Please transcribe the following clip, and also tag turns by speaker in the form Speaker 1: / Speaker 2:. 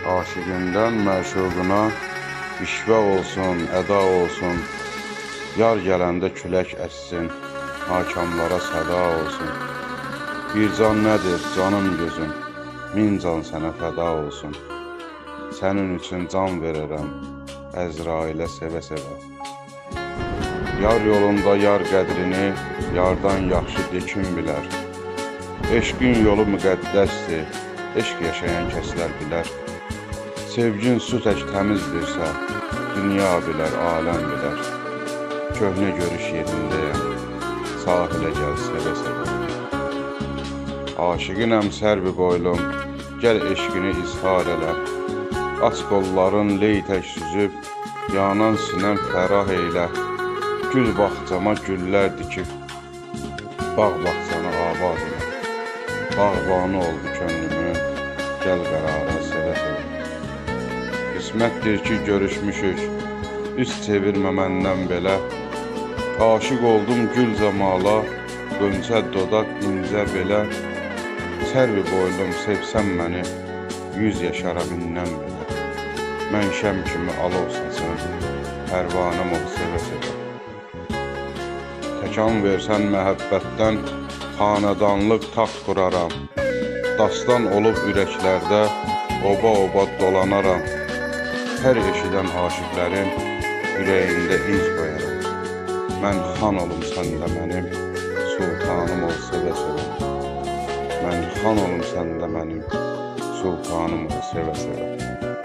Speaker 1: Aşığından məşuquna işvə olsun, əda olsun. Yar gələndə külək əssin, hakamlara səda olsun. Bir can nədir, canım gözüm, min can sənə fəda olsun. Sənin üçün can verərəm, Əzrailə sevə-sevə. Yar yolunda yar qədrini, yardan yaxşı de kim bilər. Eşqin yolu müqəddəsdir, eşq yaşayan kəslər bilər. Sevgin su tək təmizdirsə, dünya bilər, aləm bilər. Köhnə görüş yerindəyəm, sahilə gəl sevə-sevə. Aşığınəm sərbi boylum, gəl eşqini izhar elə. Aç qolların ley tək süzüb, yanan sinəm fərah eylə. Gül bağçama güllər dikib, bağ bağçanı abad elə. Bağbanı oldu könlümün, gəl qərara sevə-sevə. Qismətdir ki görüşmüşük, üz çevirmə məndən belə. Aşıq oldum gül zamala, qönçə dodaq incə belə. Sərvi boylum sevsən məni, 100 yaşaram indən belə. Mən şəm kimi alov saçın, pərvanəm ol sevə-sevə. Təkan versən məhəbbətdən, xanədanlıq taxt quraram. Dastan olub ürəklərdə, oba-oba dolanaram. Hər eşidən aşıqlərin ürəyində iz qoyaram. Mən xan olum səndə mənim, sultanım ol sevə-sevə. Mən xan olum səndə mənim, sultanım ol sevə-sevə.